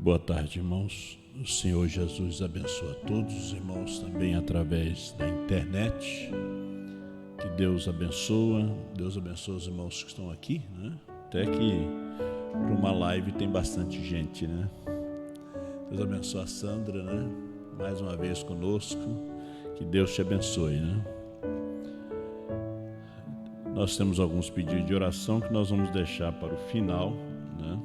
Boa tarde, irmãos. O Senhor Jesus abençoe a todos os irmãos também através da internet. Que Deus abençoe os irmãos que estão aqui, né? Até que para uma live tem bastante gente, né? Deus abençoe a Sandra, né? Mais uma vez conosco. Que Deus te abençoe, né? Nós temos alguns pedidos de oração que nós vamos deixar para o final, né?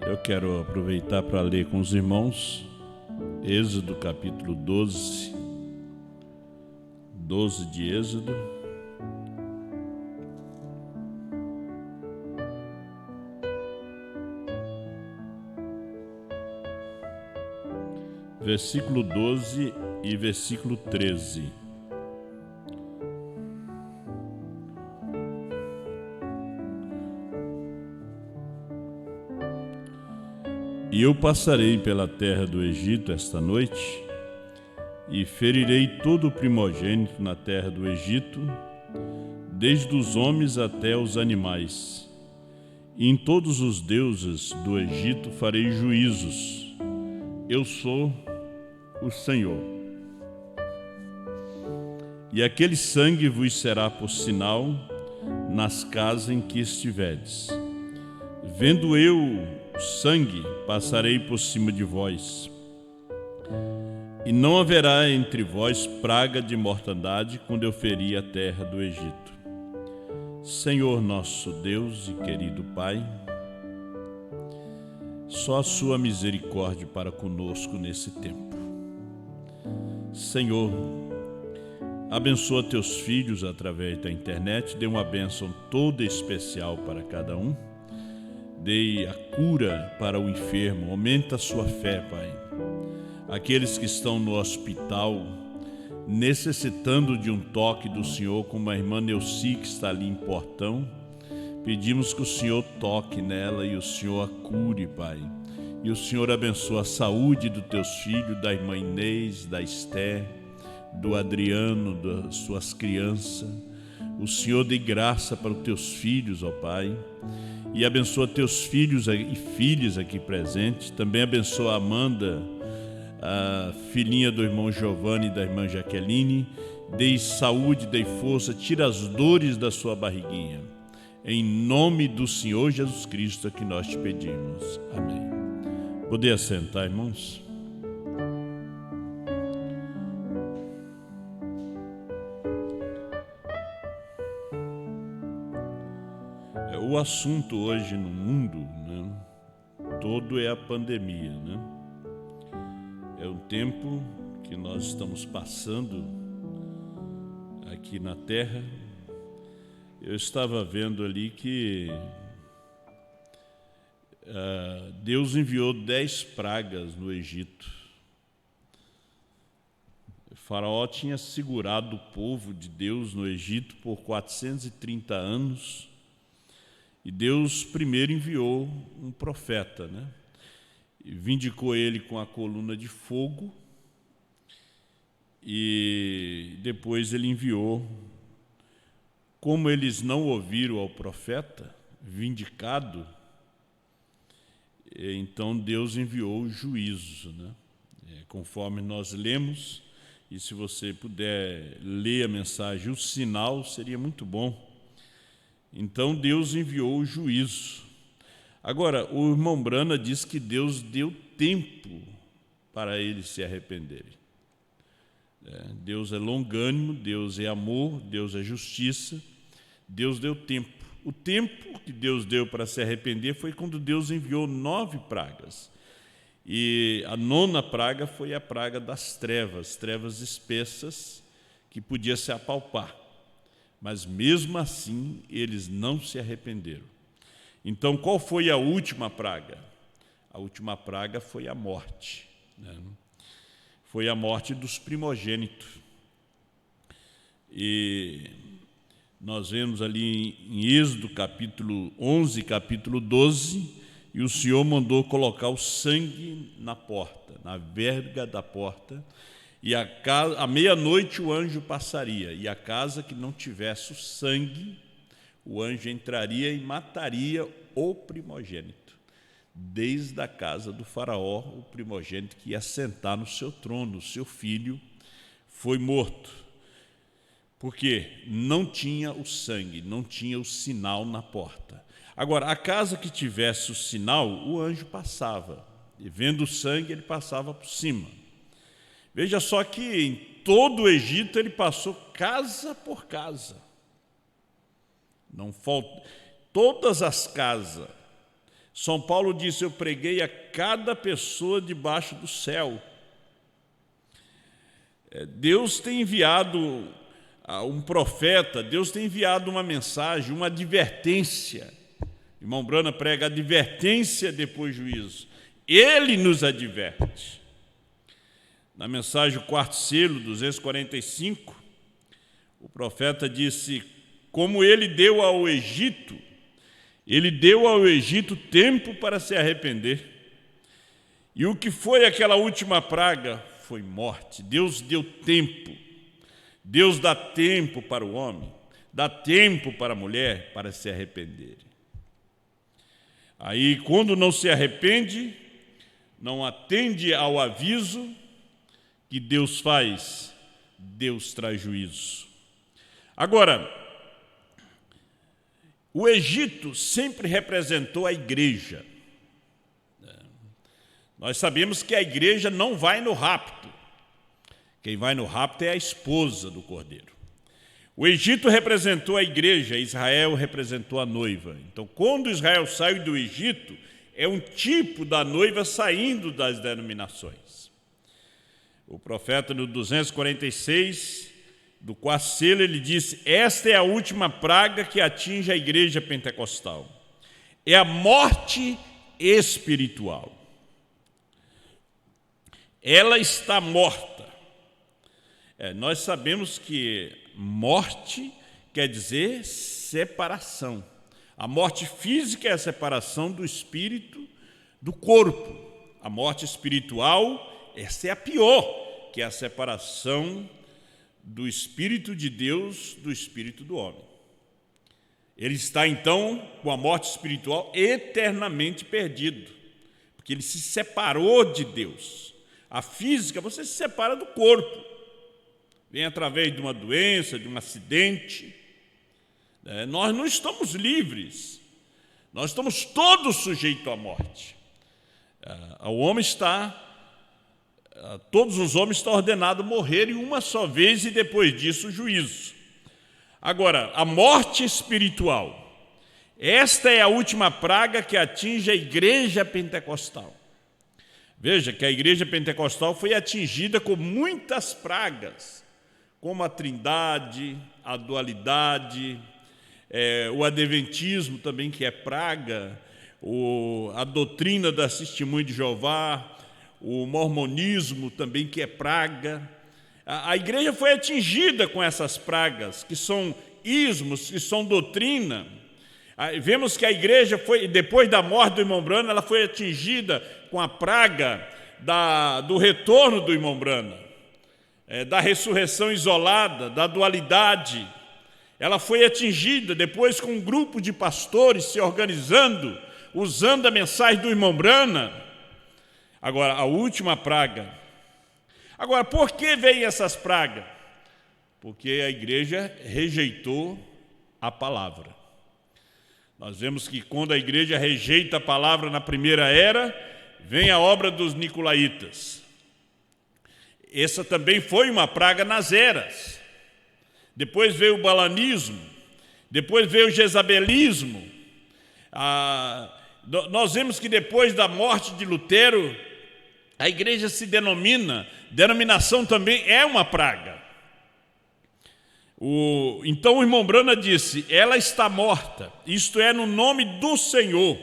Eu quero aproveitar para ler com os irmãos Êxodo capítulo 12 de Êxodo. Versículo 12 e versículo 13. E eu passarei pela terra do Egito esta noite, e ferirei todo o primogênito na terra do Egito, desde os homens até os animais. E em todos os deuses do Egito farei juízos. Eu sou o Senhor. E aquele sangue vos será por sinal nas casas em que estiverdes. Vendo eu sangue, passarei por cima de vós. E não haverá entre vós praga de mortandade quando eu ferir a terra do Egito. Senhor nosso Deus e querido Pai, só a sua misericórdia para conosco nesse tempo. Senhor, abençoa teus filhos através da internet, dê uma bênção toda especial para cada um. Dê a cura para o enfermo, aumenta a sua fé, Pai. Aqueles que estão no hospital, necessitando de um toque do Senhor, como a irmã Neuci, que está ali em Portão, pedimos que o Senhor toque nela e o Senhor a cure, Pai. E o Senhor abençoa a saúde dos teus filhos, da irmã Inês, da Esther, do Adriano, das suas crianças. O Senhor dê graça para os teus filhos, ó Pai. E abençoa teus filhos e filhas aqui presentes. Também abençoa a Amanda, a filhinha do irmão Giovanni e da irmã Jaqueline. Dê saúde, dê força, tira as dores da sua barriguinha. Em nome do Senhor Jesus Cristo é que nós te pedimos. Amém. Poder assentar, irmãos? O assunto hoje no mundo, né, todo é a pandemia, né? É um tempo que nós estamos passando aqui na Terra. Eu estava vendo ali que Deus enviou 10 pragas no Egito. O faraó tinha segurado o povo de Deus no Egito por 430 anos. E Deus primeiro enviou um profeta, né? E vindicou ele com a coluna de fogo, e depois ele enviou. Como eles não ouviram ao profeta vindicado, então Deus enviou o juízo, né? Conforme nós lemos, e se você puder ler a mensagem, o sinal seria muito bom. Então Deus enviou o juízo. Agora, o irmão Brana diz que Deus deu tempo para eles se arrependerem. Deus é longânimo, Deus é amor, Deus é justiça. Deus deu tempo. O tempo que Deus deu para se arrepender foi quando Deus enviou 9 pragas. E a 9ª praga foi a praga das trevas, trevas espessas que podia se apalpar. Mas mesmo assim, eles não se arrependeram. Então, qual foi a última praga? A última praga foi a morte, né? Foi a morte dos primogênitos. E nós vemos ali em Êxodo capítulo 11, capítulo 12, e o Senhor mandou colocar o sangue na porta, na verga da porta, e à meia-noite o anjo passaria, e a casa que não tivesse o sangue, o anjo entraria e mataria o primogênito. desde a casa do faraó, o primogênito que ia sentar no seu trono, o seu filho, foi morto. Porque não tinha o sangue, não tinha o sinal na porta. Agora, a casa que tivesse o sinal, o anjo passava. E vendo o sangue, ele passava por cima. Veja só que em todo o Egito ele passou casa por casa. Não falta, todas as casas. São Paulo disse: eu preguei a cada pessoa debaixo do céu. Deus tem enviado um profeta, Deus tem enviado uma mensagem, uma advertência. Irmão Brana prega advertência depois juízo. Ele nos adverte. Na mensagem, o quarto selo, 245, o profeta disse: como ele deu ao Egito tempo para se arrepender. E o que foi aquela última praga? Foi morte. Deus deu tempo. Deus dá tempo para o homem, dá tempo para a mulher para se arrepender. Aí, quando não se arrepende, não atende ao aviso que Deus faz, Deus traz juízo. Agora, o Egito sempre representou a igreja. Nós sabemos que a igreja não vai no rapto. Quem vai no rapto é a esposa do cordeiro. O Egito representou a igreja, Israel representou a noiva. Então, quando Israel sai do Egito, é um tipo da noiva saindo das denominações. O profeta, no 246, do quarto selo, ele disse: esta é a última praga que atinge a igreja pentecostal. É a morte espiritual. Ela está morta. Nós sabemos que morte quer dizer separação. A morte física é a separação do espírito do corpo. A morte espiritual, essa é a pior, que é a separação do Espírito de Deus do espírito do homem. Ele está, então, com a morte espiritual eternamente perdido, porque ele se separou de Deus. A física, você se separa do corpo. Vem através de uma doença, de um acidente. Nós não estamos livres. Nós estamos todos sujeitos à morte. Todos os homens estão ordenados a morrerem uma só vez e depois disso o juízo. Agora, a morte espiritual. Esta é a última praga que atinge a igreja pentecostal. Veja que a igreja pentecostal foi atingida com muitas pragas, como a trindade, a dualidade, o adventismo também, que é praga, a doutrina da testemunha de Jeová, o mormonismo também, que é praga. A igreja foi atingida com essas pragas, que são ismos, que são doutrina. Vemos que a igreja foi, depois da morte do irmão Brana, ela foi atingida com a praga do retorno do irmão Brana. Da ressurreição isolada, da dualidade. Ela foi atingida depois com um grupo de pastores se organizando, usando a mensagem do irmão Brana. Agora, a última praga. Agora, por que veio essas pragas? Porque a igreja rejeitou a palavra. Nós vemos que quando a igreja rejeita a palavra na primeira era, vem a obra dos nicolaítas. Essa também foi uma praga nas eras. Depois veio o balanismo, depois veio o jezabelismo. Nós vemos que depois da morte de Lutero, a igreja se denominação também é uma praga. Então o irmão Brana disse: ela está morta, isto é, no nome do Senhor.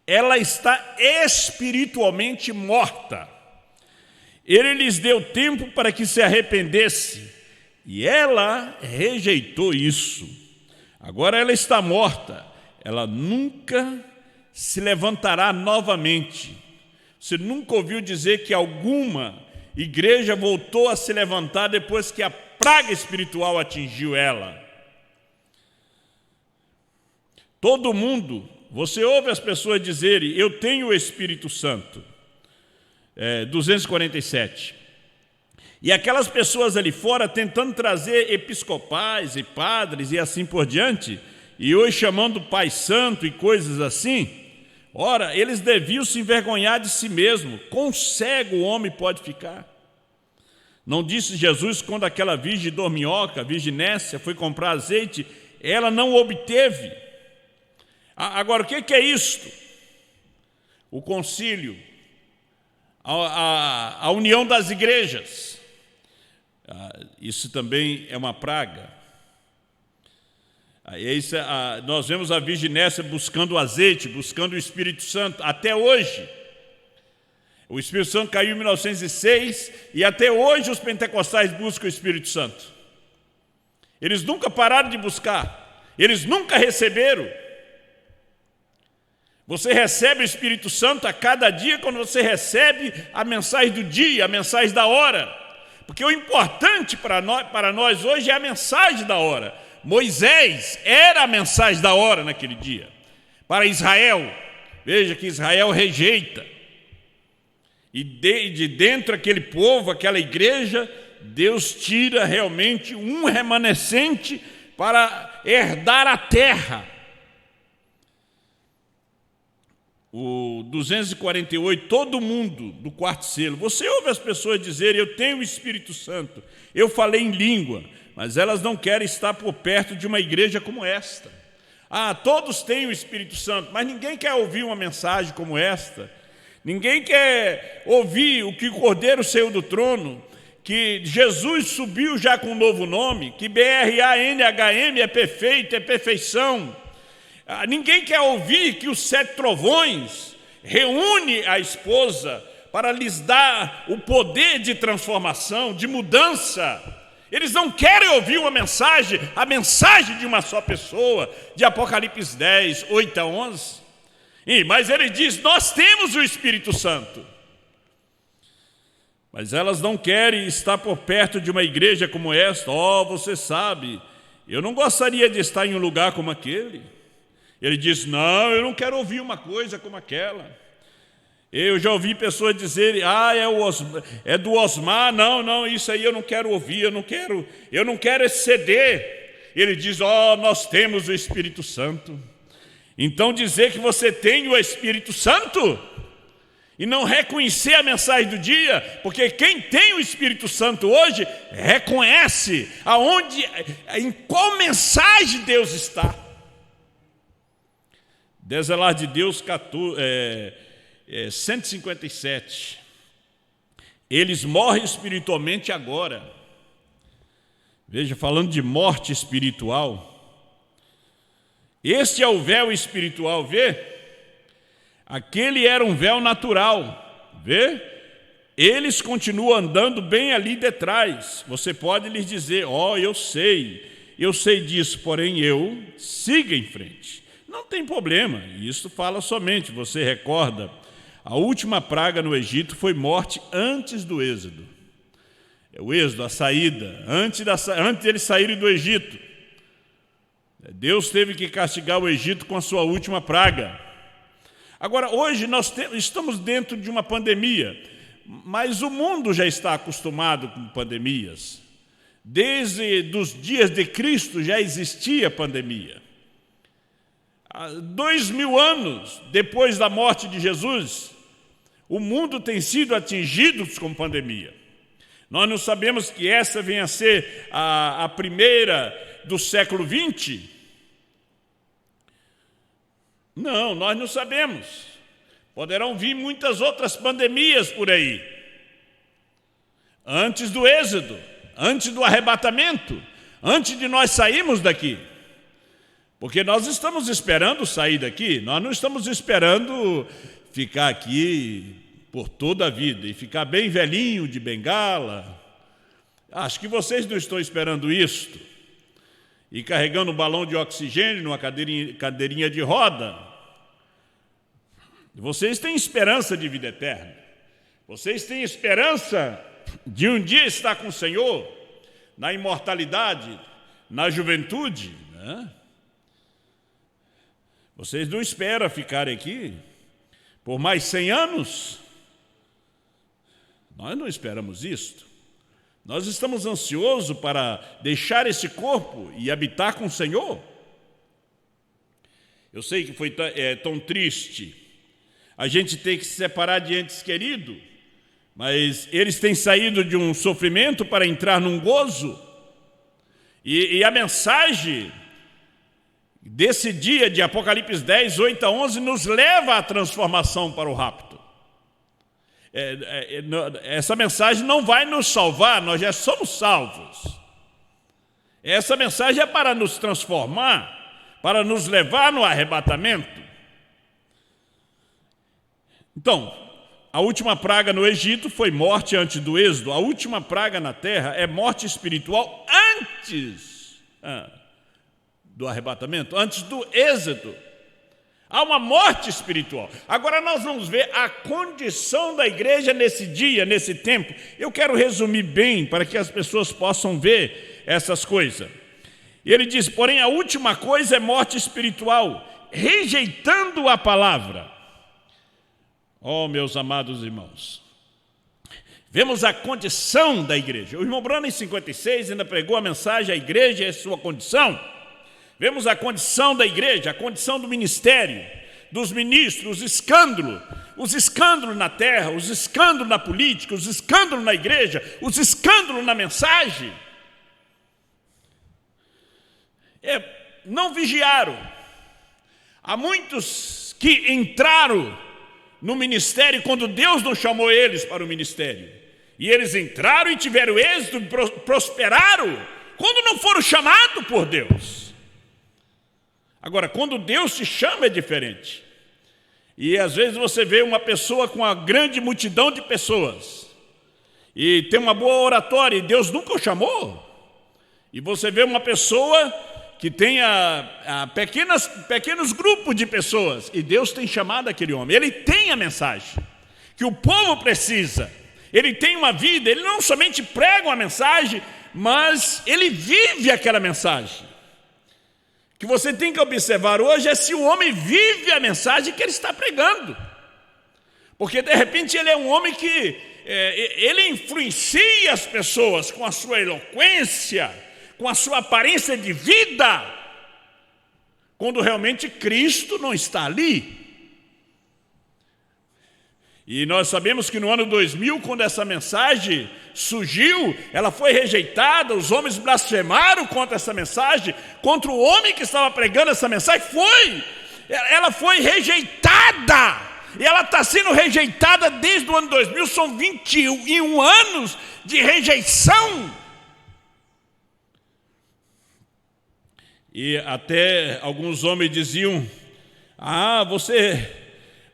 Ela está espiritualmente morta. Ele lhes deu tempo para que se arrependesse, e ela rejeitou isso. Agora ela está morta, ela nunca se levantará novamente. Você nunca ouviu dizer que alguma igreja voltou a se levantar depois que a praga espiritual atingiu ela? Todo mundo você ouve as pessoas dizerem, eu tenho o Espírito Santo. 247. E aquelas pessoas ali fora tentando trazer episcopais e padres e assim por diante, e hoje chamando Pai Santo e coisas assim. Ora, eles deviam se envergonhar de si mesmo. Quão cego o homem pode ficar? Não disse Jesus quando aquela virgem dorminhoca, virgem Nécia, foi comprar azeite, ela não obteve. Agora, o que é isto? O concílio, a união das igrejas. Isso também é uma praga. Nós vemos a Virgem Nécia buscando o azeite, buscando o Espírito Santo, até hoje. O Espírito Santo caiu em 1906 e até hoje os pentecostais buscam o Espírito Santo. Eles nunca pararam de buscar, eles nunca receberam. Você recebe o Espírito Santo a cada dia quando você recebe a mensagem do dia, a mensagem da hora. Porque o importante para nós hoje é a mensagem da hora. Moisés era a mensagem da hora naquele dia. Para Israel, veja que Israel rejeita. E de dentro daquele povo, aquela igreja, Deus tira realmente um remanescente para herdar a terra. O 248, todo mundo do quarto selo. Você ouve as pessoas dizerem, eu tenho o Espírito Santo, eu falei em língua, mas elas não querem estar por perto de uma igreja como esta. Todos têm o Espírito Santo, mas ninguém quer ouvir uma mensagem como esta. Ninguém quer ouvir o que o Cordeiro saiu do trono, que Jesus subiu já com um novo nome, que BRANHM é perfeito, é perfeição. Ninguém quer ouvir que os 7 trovões reúne a esposa para lhes dar o poder de transformação, de mudança. Eles não querem ouvir a mensagem de uma só pessoa, de Apocalipse 10, 8 a 11. Mas ele diz, nós temos o Espírito Santo. Mas elas não querem estar por perto de uma igreja como esta. Você sabe, eu não gostaria de estar em um lugar como aquele. Ele diz, não, eu não quero ouvir uma coisa como aquela. Eu já ouvi pessoas dizerem, é do Osmar, não, isso aí eu não quero ouvir, eu não quero esse CD. Ele diz, nós temos o Espírito Santo. Então dizer que você tem o Espírito Santo e não reconhecer a mensagem do dia, porque quem tem o Espírito Santo hoje reconhece em qual mensagem Deus está. Deselar de Deus 157. Eles morrem espiritualmente agora. Veja, falando de morte espiritual. Este é o véu espiritual, vê? Aquele era um véu natural, vê? Eles continuam andando bem ali detrás. Você pode lhes dizer, eu sei disso, porém siga em frente. Não tem problema, isso fala somente, você recorda, a última praga no Egito foi morte antes do êxodo. O êxodo, a saída, antes de eles saírem do Egito. Deus teve que castigar o Egito com a sua última praga. Agora, hoje nós estamos dentro de uma pandemia, mas o mundo já está acostumado com pandemias. Desde os dias de Cristo já existia pandemia. 2000 anos depois da morte de Jesus, o mundo tem sido atingido com pandemia. Nós não sabemos que essa venha a ser a primeira do século XX? Não, nós não sabemos. Poderão vir muitas outras pandemias por aí. Antes do êxodo, antes do arrebatamento, antes de nós sairmos daqui. Porque nós estamos esperando sair daqui, nós não estamos esperando ficar aqui por toda a vida e ficar bem velhinho de bengala. Acho que vocês não estão esperando isto. E carregando um balão de oxigênio numa cadeirinha de roda. Vocês têm esperança de vida eterna. Vocês têm esperança de um dia estar com o Senhor, na imortalidade, na juventude, né? Vocês não esperam ficar aqui por mais 100 anos? Nós não esperamos isto. Nós estamos ansiosos para deixar esse corpo e habitar com o Senhor. Eu sei que foi tão triste a gente ter que se separar de entes queridos, mas eles têm saído de um sofrimento para entrar num gozo. E a mensagem desse dia de Apocalipse 10, 8 a 11, nos leva à transformação para o rapto. Essa mensagem não vai nos salvar, nós já somos salvos. Essa mensagem é para nos transformar, para nos levar no arrebatamento. Então, a última praga no Egito foi morte antes do êxodo. A última praga na terra é morte espiritual antes do arrebatamento, antes do êxodo. Há uma morte espiritual. Agora nós vamos ver a condição da igreja nesse dia, nesse tempo. Eu quero resumir bem para que as pessoas possam ver essas coisas. E ele diz, porém, a última coisa é morte espiritual, rejeitando a palavra. Oh, meus amados irmãos, vemos a condição da igreja. O irmão Branham, em 56, ainda pregou a mensagem, a igreja é sua condição. Vemos a condição da igreja, a condição do ministério, dos ministros, os escândalos na terra, os escândalos na política, os escândalos na igreja, os escândalos na mensagem. Não vigiaram. Há muitos que entraram no ministério quando Deus não chamou eles para o ministério. E eles entraram e tiveram êxito, prosperaram, quando não foram chamados por Deus. Agora, quando Deus te chama é diferente. E às vezes você vê uma pessoa com uma grande multidão de pessoas e tem uma boa oratória e Deus nunca o chamou. E você vê uma pessoa que tenha pequenos grupos de pessoas, e Deus tem chamado aquele homem. Ele tem a mensagem que o povo precisa. Ele tem uma vida, ele não somente prega uma mensagem, mas ele vive aquela mensagem. O que você tem que observar hoje é se o homem vive a mensagem que ele está pregando. Porque de repente ele é um homem que ele influencia as pessoas com a sua eloquência, com a sua aparência de vida, quando realmente Cristo não está ali. E nós sabemos que no ano 2000, quando essa mensagem surgiu, ela foi rejeitada, os homens blasfemaram contra essa mensagem, contra o homem que estava pregando essa mensagem, ela foi rejeitada, e ela está sendo rejeitada desde o ano 2000, são 21 anos de rejeição. E até alguns homens diziam,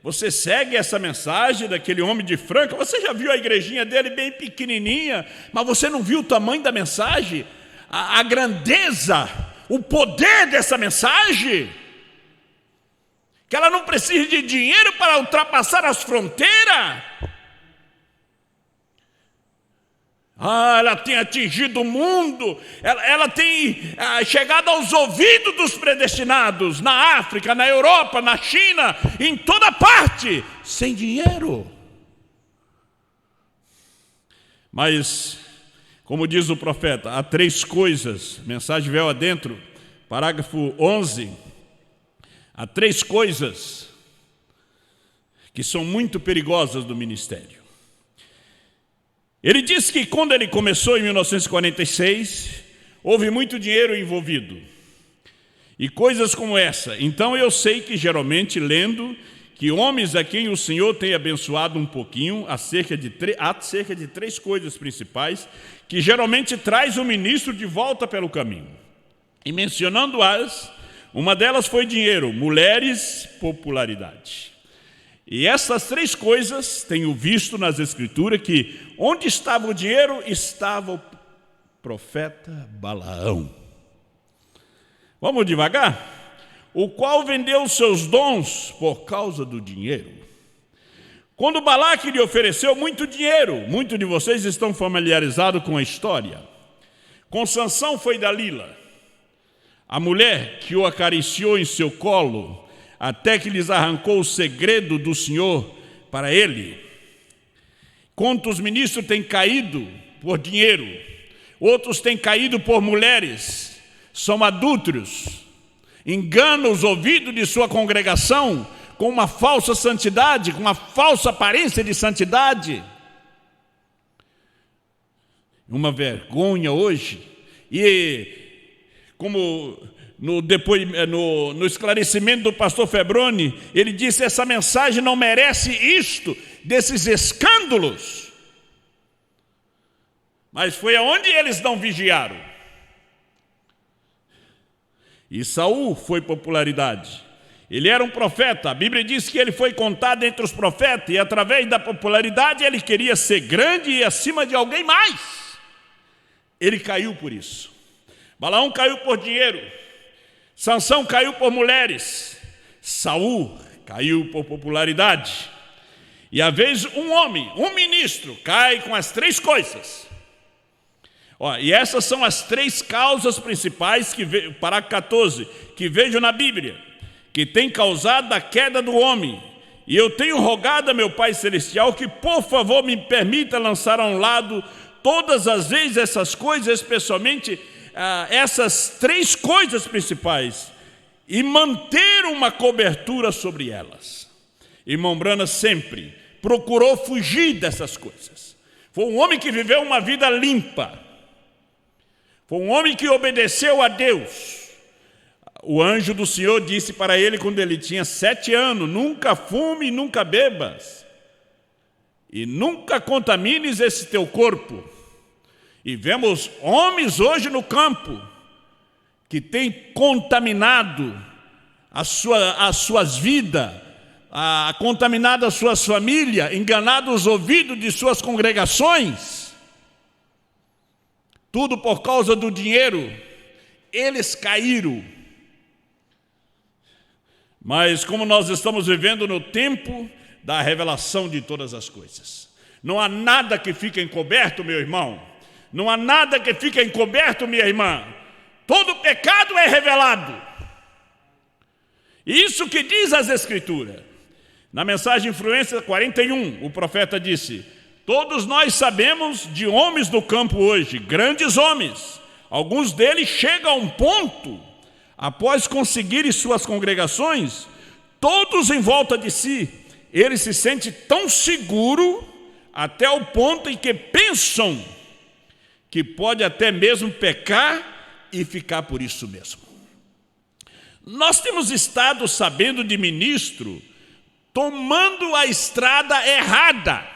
você segue essa mensagem daquele homem de Franca, você já viu a igrejinha dele bem pequenininha, mas você não viu o tamanho da mensagem, a grandeza, o poder dessa mensagem, que ela não precisa de dinheiro para ultrapassar as fronteiras. Ela tem atingido o mundo, ela tem chegado aos ouvidos dos predestinados, na África, na Europa, na China, em toda parte, sem dinheiro. Mas, como diz o profeta, há 3 coisas, mensagem véu adentro, parágrafo 11, há 3 coisas que são muito perigosas do ministério. Ele diz que quando ele começou em 1946, houve muito dinheiro envolvido. E coisas como essa. Então eu sei que geralmente lendo que homens a quem o Senhor tem abençoado um pouquinho, há cerca de 3 coisas principais, que geralmente traz o ministro de volta pelo caminho. E mencionando-as, uma delas foi dinheiro, mulheres, popularidade. E essas 3 coisas, tenho visto nas Escrituras que onde estava o dinheiro, estava o profeta Balaão. Vamos devagar? O qual vendeu os seus dons por causa do dinheiro. Quando Balaque lhe ofereceu muito dinheiro, muitos de vocês estão familiarizados com a história. Com Sansão foi Dalila, a mulher que o acariciou em seu colo, até que lhes arrancou o segredo do Senhor para ele. Quantos ministros têm caído por dinheiro, outros têm caído por mulheres, são adúlteros, enganam os ouvidos de sua congregação com uma falsa santidade, com uma falsa aparência de santidade. Uma vergonha hoje. E como no esclarecimento do pastor Febroni, ele disse: essa mensagem não merece isto, desses escândalos. Mas foi aonde eles não vigiaram. E Saul foi popularidade. Ele era um profeta, a Bíblia diz que ele foi contado entre os profetas, e através da popularidade ele queria ser grande e acima de alguém mais. Ele caiu por isso. Balaão caiu por dinheiro, Sansão caiu por mulheres, Saul caiu por popularidade. E às vezes um homem, um ministro, cai com as três coisas. E essas são as três causas principais, parágrafo 14, que vejo na Bíblia, que tem causado a queda do homem. E eu tenho rogado a meu Pai Celestial que, por favor, me permita lançar a um lado todas as vezes essas coisas, especialmente essas três coisas principais, e manter uma cobertura sobre elas. Irmão Branham sempre procurou fugir dessas coisas. Foi um homem que viveu uma vida limpa. Foi um homem que obedeceu a Deus. O anjo do Senhor disse para ele quando ele tinha 7 anos: nunca fume, nunca bebas, e nunca contamines esse teu corpo. E vemos homens hoje no campo que têm contaminado as suas vidas, contaminado as suas famílias, enganado os ouvidos de suas congregações, tudo por causa do dinheiro. Eles caíram. Mas como nós estamos vivendo no tempo da revelação de todas as coisas, não há nada que fique encoberto, meu irmão. Não há nada que fique encoberto, minha irmã. Todo pecado é revelado. Isso que diz as Escrituras. Na mensagem Influência 41, o profeta disse: todos nós sabemos de homens do campo hoje, grandes homens. Alguns deles chegam a um ponto, após conseguirem suas congregações, todos em volta de si, ele se sente tão seguro até o ponto em que pensam que pode até mesmo pecar e ficar por isso mesmo. Nós temos estado sabendo de ministro tomando a estrada errada.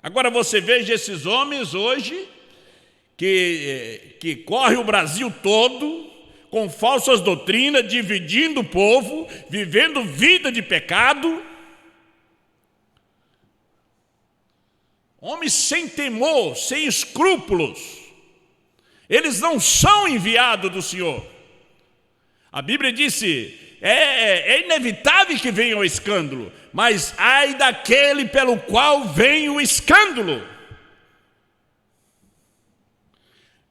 Agora você veja esses homens hoje que correm o Brasil todo com falsas doutrinas, dividindo o povo, vivendo vida de pecado. Homens sem temor, sem escrúpulos. Eles não são enviados do Senhor. A Bíblia disse: é inevitável que venha o escândalo, mas ai daquele pelo qual vem o escândalo.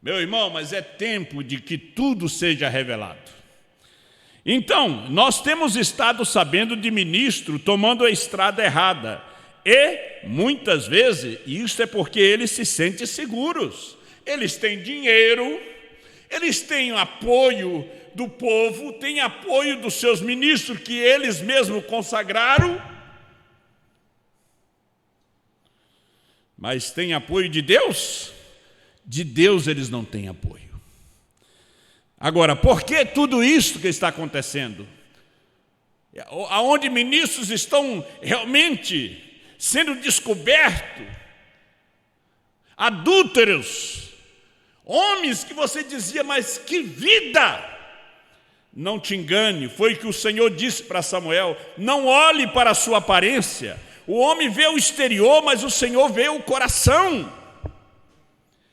Meu irmão, mas é tempo de que tudo seja revelado. Então, nós temos estado sabendo de ministro tomando a estrada errada. E, muitas vezes, isso é porque eles se sentem seguros. Eles têm dinheiro, eles têm apoio do povo, têm apoio dos seus ministros que eles mesmos consagraram. Mas têm apoio de Deus? De Deus eles não têm apoio. Agora, por que tudo isso que está acontecendo? Aonde ministros estão realmente sendo descobertos, adúlteros, homens que você dizia, mas que vida! Não te engane, foi o que o Senhor disse para Samuel: não olhe para a sua aparência. O homem vê o exterior, mas o Senhor vê o coração.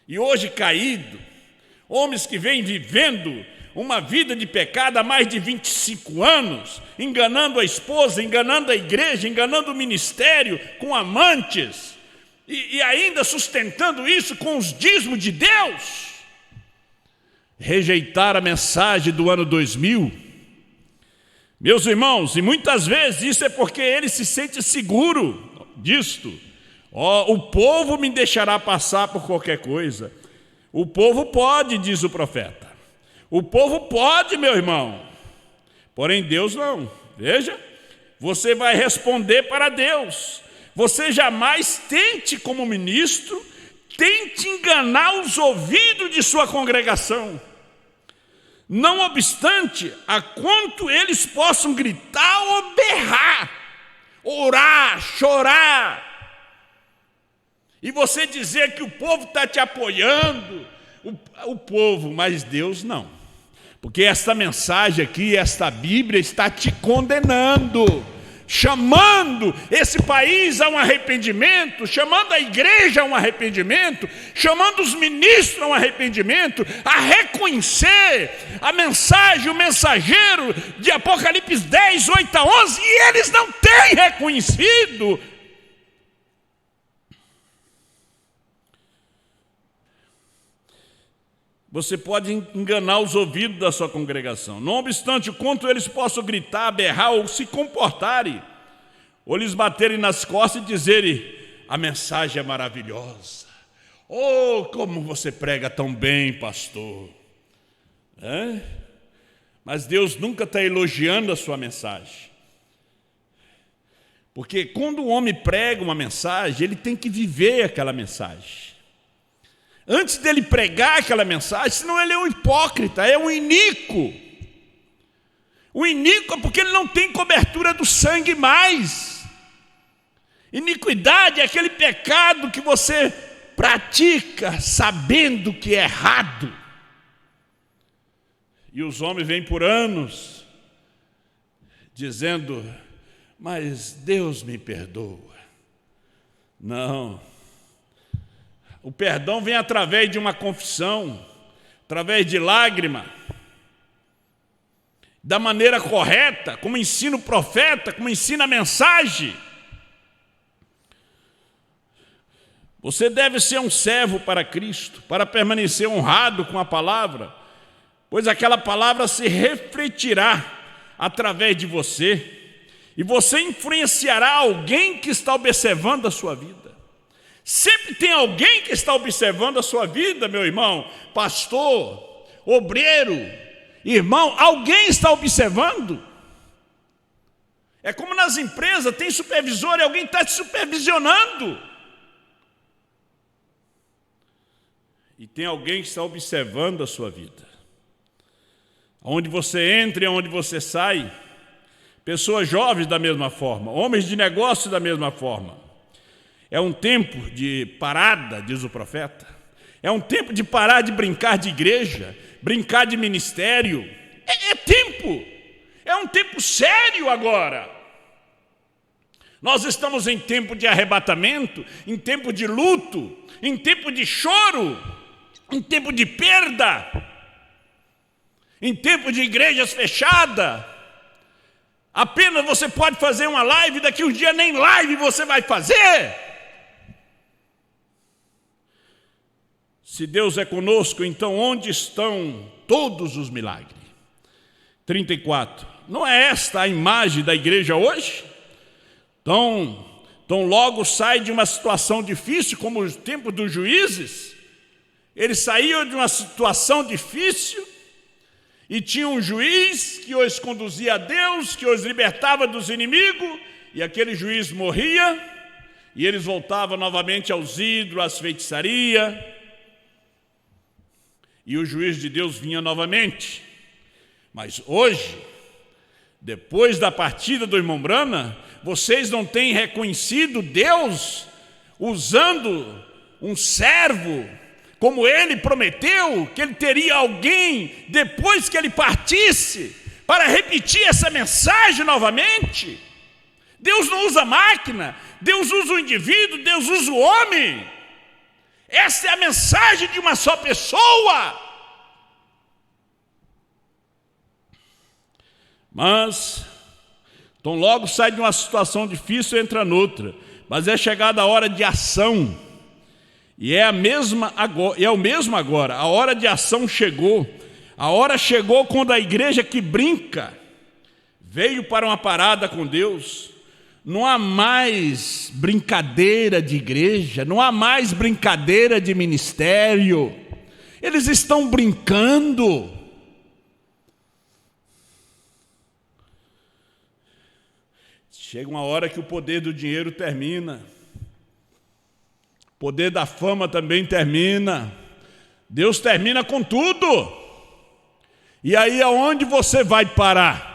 E hoje caído, homens que vêm vivendo uma vida de pecado há mais de 25 anos, enganando a esposa, enganando a igreja, enganando o ministério, com amantes, e ainda sustentando isso com os dízimos de Deus. Rejeitar a mensagem do ano 2000, Meus irmãos, e muitas vezes isso é porque ele se sente seguro disto. O povo me deixará passar por qualquer coisa. O povo pode, diz o profeta. O povo pode, meu irmão. Porém, Deus não. Veja, você vai responder para Deus. Você jamais tente, como ministro, tente enganar os ouvidos de sua congregação. Não obstante, a quanto eles possam gritar ou berrar, orar, chorar, e você dizer que o povo está te apoiando, o povo, mas Deus não. Porque esta mensagem aqui, esta Bíblia está te condenando, chamando esse país a um arrependimento, chamando a igreja a um arrependimento, chamando os ministros a um arrependimento, a reconhecer a mensagem, o mensageiro de Apocalipse 10, 8 a 11, e eles não têm reconhecido. Você pode enganar os ouvidos da sua congregação. Não obstante o quanto eles possam gritar, berrar ou se comportarem, ou lhes baterem nas costas e dizerem: a mensagem é maravilhosa. Oh, como você prega tão bem, pastor. Mas Deus nunca está elogiando a sua mensagem. Porque quando o homem prega uma mensagem, ele tem que viver aquela mensagem. Antes dele pregar aquela mensagem, senão ele é um hipócrita, é um iníquo. O iníquo é porque ele não tem cobertura do sangue mais. Iniquidade é aquele pecado que você pratica sabendo que é errado. E os homens vêm por anos dizendo: mas Deus me perdoa. Não. O perdão vem através de uma confissão, através de lágrima, da maneira correta, como ensina o profeta, como ensina a mensagem. Você deve ser um servo para Cristo, para permanecer honrado com a palavra, pois aquela palavra se refletirá através de você, e você influenciará alguém que está observando a sua vida. Sempre tem alguém que está observando a sua vida, meu irmão, pastor, obreiro, irmão, alguém está observando. É como nas empresas, tem supervisor e alguém está te supervisionando. E tem alguém que está observando a sua vida. Onde você entra e onde você sai, pessoas jovens da mesma forma, homens de negócio da mesma forma. É um tempo de parada, diz o profeta. É um tempo de parar de brincar de igreja, brincar de ministério. É tempo. É um tempo sério agora. Nós estamos em tempo de arrebatamento, em tempo de luto, em tempo de choro, em tempo de perda, em tempo de igrejas fechadas. Apenas você pode fazer uma live, daqui um dia nem live você vai fazer. Se Deus é conosco, então onde estão todos os milagres? 34. Não é esta a imagem da igreja hoje? Então logo sai de uma situação difícil, como o tempo dos juízes. Eles saíam de uma situação difícil e tinha um juiz que os conduzia a Deus, que os libertava dos inimigos, e aquele juiz morria e eles voltavam novamente aos ídolos, às feitiçarias. E o juiz de Deus vinha novamente. Mas hoje, depois da partida do irmão Brana, vocês não têm reconhecido Deus usando um servo, como ele prometeu, que ele teria alguém, depois que ele partisse, para repetir essa mensagem novamente? Deus não usa máquina, Deus usa o indivíduo, Deus usa o homem. Essa é a mensagem de uma só pessoa. Mas, então logo sai de uma situação difícil e entra noutra. Mas é chegada a hora de ação. E é o mesmo agora. A hora de ação chegou. A hora chegou quando a igreja que brinca veio para uma parada com Deus. Não há mais brincadeira de igreja, não há mais brincadeira de ministério. Eles estão brincando. Chega uma hora que o poder do dinheiro termina. O poder da fama também termina. Deus termina com tudo. E aí aonde você vai parar?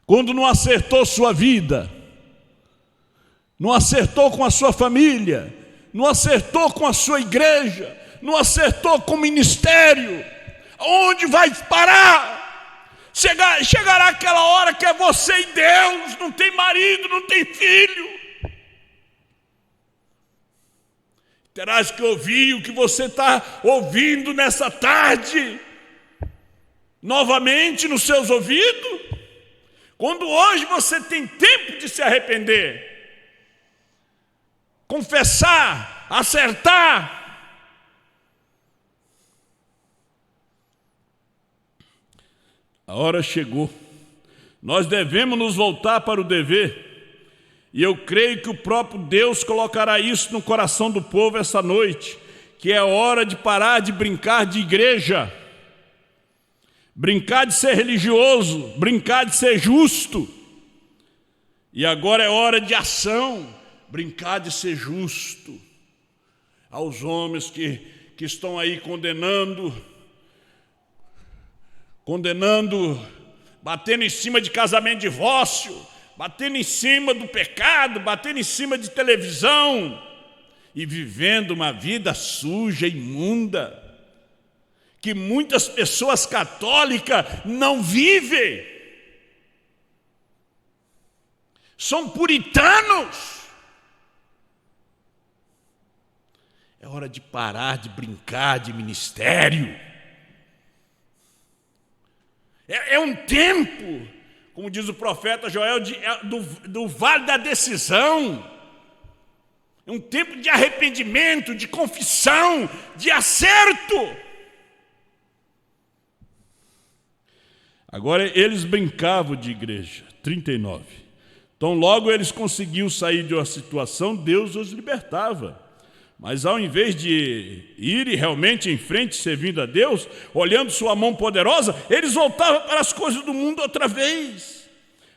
Quando não acertou sua vida, não acertou com a sua família, não acertou com a sua igreja, não acertou com o ministério, onde vai parar? Chegará aquela hora que é você e Deus, não tem marido, não tem filho. Terás que ouvir o que você está ouvindo nessa tarde, novamente nos seus ouvidos. Quando hoje você tem tempo de se arrepender, confessar, acertar. A hora chegou. Nós devemos nos voltar para o dever. E eu creio que o próprio Deus colocará isso no coração do povo essa noite, que é hora de parar de brincar de igreja. Brincar de ser religioso, brincar de ser justo. E agora é hora de ação, brincar de ser justo. Aos homens que estão aí condenando, batendo em cima de casamento e divórcio, batendo em cima do pecado, batendo em cima de televisão e vivendo uma vida suja, imunda, que muitas pessoas católicas não vivem. São puritanos. É hora de parar de brincar de ministério. É um tempo, como diz o profeta Joel, do vale da decisão. É um tempo de arrependimento, de confissão, de acerto. Agora eles brincavam de igreja, 39. Então logo eles conseguiam sair de uma situação, Deus os libertava. Mas ao invés de irem realmente em frente, servindo a Deus, olhando sua mão poderosa, eles voltavam para as coisas do mundo outra vez.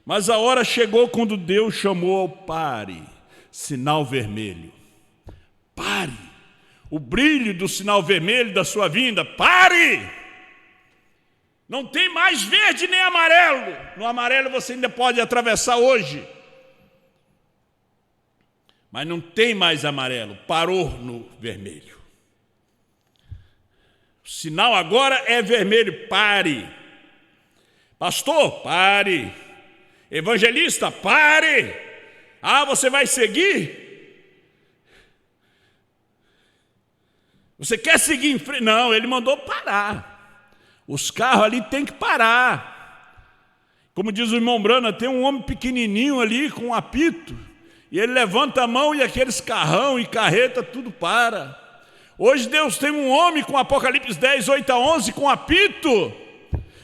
Mas a hora chegou quando Deus chamou ao pare, sinal vermelho. Pare. O brilho do sinal vermelho da sua vinda, pare! Não tem mais verde nem amarelo. No amarelo você ainda pode atravessar hoje. Mas não tem mais amarelo. Parou no vermelho. O sinal agora é vermelho. Pare. Pastor, pare. Evangelista, pare. Ah, você vai seguir? Você quer seguir em frente? Não, ele mandou parar. Os carros ali tem que parar. Como diz o irmão Brana, tem um homem pequenininho ali com um apito, e ele levanta a mão e aqueles carrão e carreta tudo para. Hoje Deus tem um homem com Apocalipse 10, 8 a 11 com apito,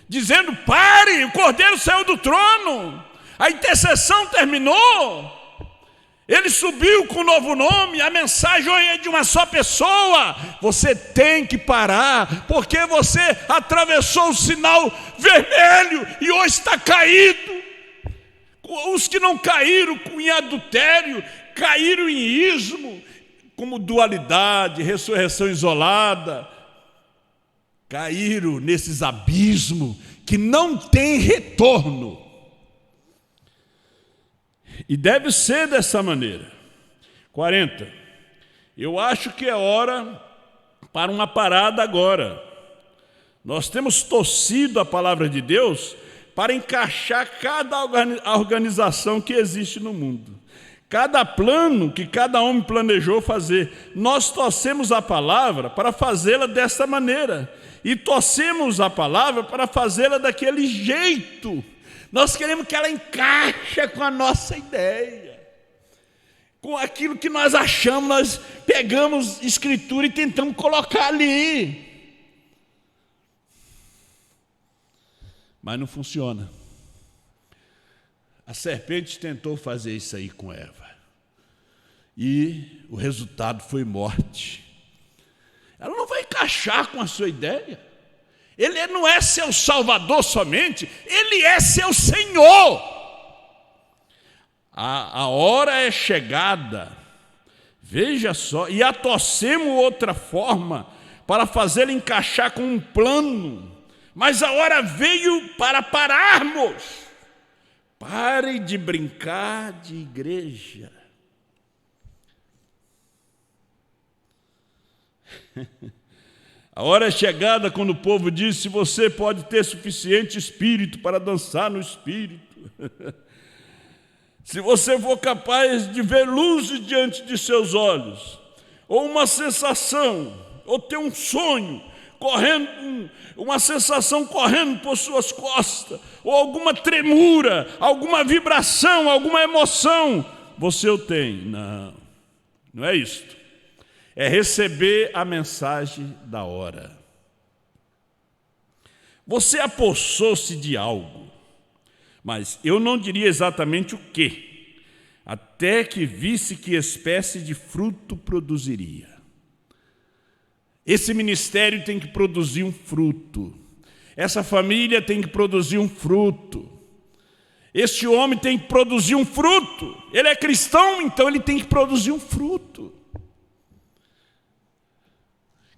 dizendo pare, o Cordeiro saiu do trono, a intercessão terminou. Ele subiu com um novo nome, a mensagem é de uma só pessoa. Você tem que parar, porque você atravessou o sinal vermelho e hoje está caído. Os que não caíram em adultério, caíram em ismo, como dualidade, ressurreição isolada, caíram nesses abismos que não tem retorno. E deve ser dessa maneira. 40. Eu acho que é hora para uma parada agora. Nós temos torcido a palavra de Deus para encaixar cada organização que existe no mundo. Cada plano que cada homem planejou fazer. Nós torcemos a palavra para fazê-la dessa maneira. E torcemos a palavra para fazê-la daquele jeito. Nós queremos que ela encaixe com a nossa ideia, com aquilo que nós achamos, nós pegamos escritura e tentamos colocar ali. Mas não funciona. A serpente tentou fazer isso aí com Eva. E o resultado foi morte. Ela não vai encaixar com a sua ideia. Ele não é seu Salvador somente, Ele é seu Senhor. A hora é chegada, veja só, e a torcemos outra forma para fazê-lo encaixar com um plano. Mas a hora veio para pararmos. Pare de brincar de igreja. A hora é chegada quando o povo disse: você pode ter suficiente espírito para dançar no espírito. Se você for capaz de ver luzes diante de seus olhos, ou uma sensação, ou ter um sonho correndo, uma sensação correndo por suas costas, ou alguma tremura, alguma vibração, alguma emoção, você o tem. Não, não é isto. É receber a mensagem da hora. Você apossou-se de algo, mas eu não diria exatamente o quê, até que visse que espécie de fruto produziria. Esse ministério tem que produzir um fruto. Essa família tem que produzir um fruto. Este homem tem que produzir um fruto. Ele é cristão, então ele tem que produzir um fruto.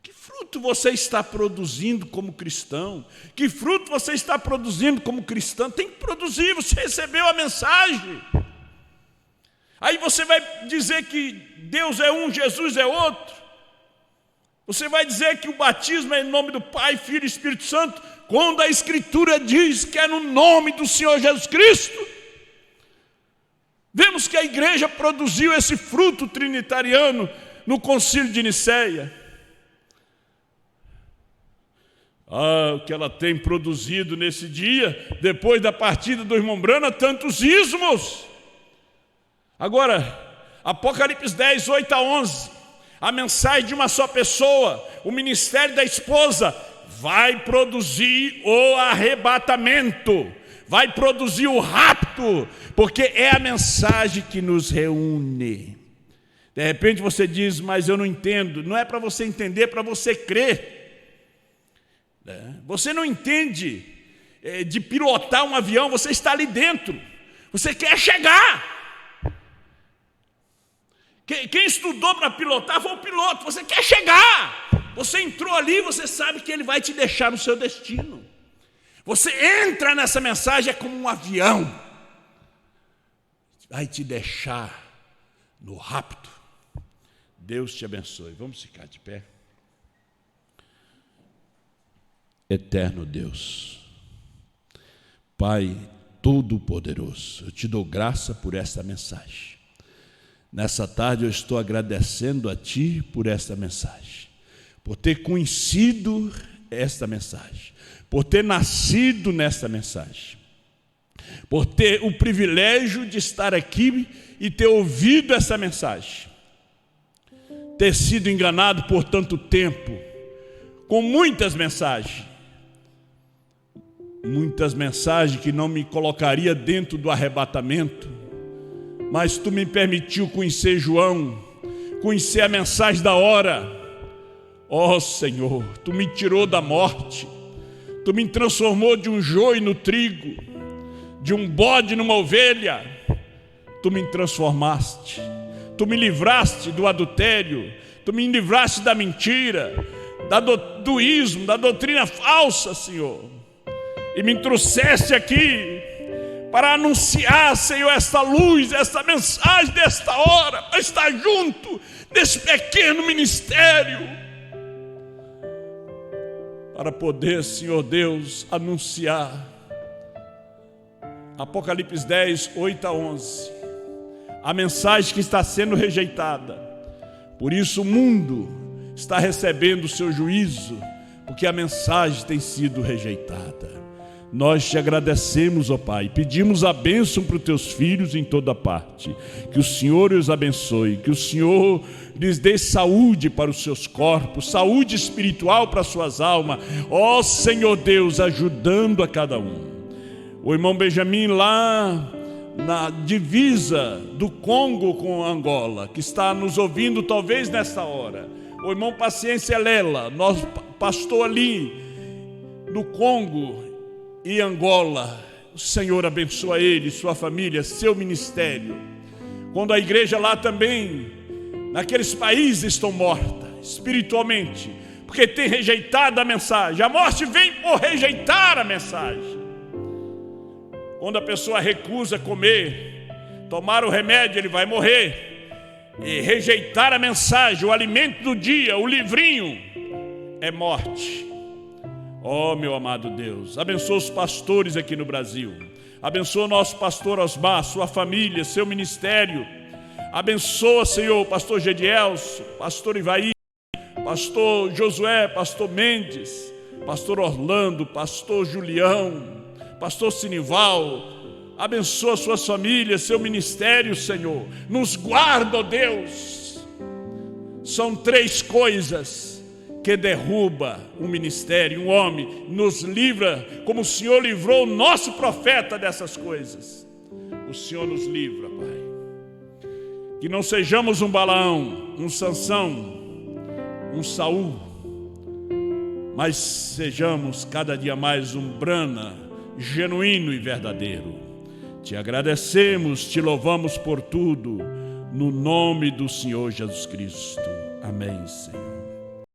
Que fruto você está produzindo como cristão? Que fruto você está produzindo como cristão? Tem que produzir, você recebeu a mensagem. Aí você vai dizer que Deus é um, Jesus é outro. Você vai dizer que o batismo é em nome do Pai, Filho e Espírito Santo, quando a Escritura diz que é no nome do Senhor Jesus Cristo. Vemos que a igreja produziu esse fruto trinitariano no concílio de Nicéia. O que ela tem produzido nesse dia, depois da partida do irmão Brana, tantos ismos. Agora, Apocalipse 10, 8 a 11. A mensagem de uma só pessoa, o ministério da esposa, vai produzir o arrebatamento, vai produzir o rapto, porque é a mensagem que nos reúne. De repente você diz: mas eu não entendo. Não é para você entender, é para você crer. Você não entende de pilotar um avião, você está ali dentro, você quer chegar. Quem estudou para pilotar foi o piloto. Você quer chegar. Você entrou ali, você sabe que ele vai te deixar no seu destino. Você entra nessa mensagem, é como um avião. Vai te deixar no rapto. Deus te abençoe. Vamos ficar de pé. Eterno Deus, Pai Todo-Poderoso, eu te dou graça por esta mensagem. Nessa tarde eu estou agradecendo a Ti por esta mensagem, por ter conhecido esta mensagem, por ter nascido nesta mensagem, por ter o privilégio de estar aqui e ter ouvido essa mensagem, ter sido enganado por tanto tempo, com muitas mensagens que não me colocaria dentro do arrebatamento, mas Tu me permitiu conhecer João, conhecer a mensagem da hora. Ó Senhor, Tu me tirou da morte, Tu me transformou de um joio no trigo, de um bode numa ovelha. Tu me transformaste, Tu me livraste do adultério, Tu me livraste da mentira, do ismo, da doutrina falsa, Senhor, e me trouxeste aqui para anunciar, Senhor, esta luz, esta mensagem desta hora, para estar junto nesse pequeno ministério, para poder, Senhor Deus, anunciar. Apocalipse 10, 8 a 11, a mensagem que está sendo rejeitada. Por isso o mundo está recebendo o seu juízo, porque a mensagem tem sido rejeitada. Nós te agradecemos, ó Pai, pedimos a bênção para os Teus filhos em toda parte, que o Senhor os abençoe, que o Senhor lhes dê saúde para os seus corpos, saúde espiritual para as suas almas, ó Senhor Deus, ajudando a cada um. O irmão Benjamin lá na divisa do Congo com Angola, que está nos ouvindo talvez nesta hora. O irmão Paciência Lela, nosso pastor ali no Congo e Angola. O Senhor abençoa ele, sua família, seu ministério. Quando a igreja lá também, naqueles países, estão morta espiritualmente, porque tem rejeitado a mensagem. A morte vem por rejeitar a mensagem. Quando a pessoa recusa comer, tomar o remédio, ele vai morrer. E rejeitar a mensagem, o alimento do dia, o livrinho, é morte. Oh, meu amado Deus, abençoa os pastores aqui no Brasil. Abençoa o nosso pastor Osmar, sua família, seu ministério. Abençoa, Senhor, o pastor Gedielso, pastor Ivaí, pastor Josué, pastor Mendes, pastor Orlando, pastor Julião, pastor Sinival. Abençoa suas famílias, seu ministério, Senhor. Nos guarda, ó Deus. São 3 coisas que derruba um ministério, um homem. Nos livra, como o Senhor livrou o nosso profeta dessas coisas. O Senhor nos livra, Pai. Que não sejamos um Balaão, um Sansão, um Saul, mas sejamos cada dia mais um Brana, genuíno e verdadeiro. Te agradecemos, te louvamos por tudo, no nome do Senhor Jesus Cristo. Amém, Senhor.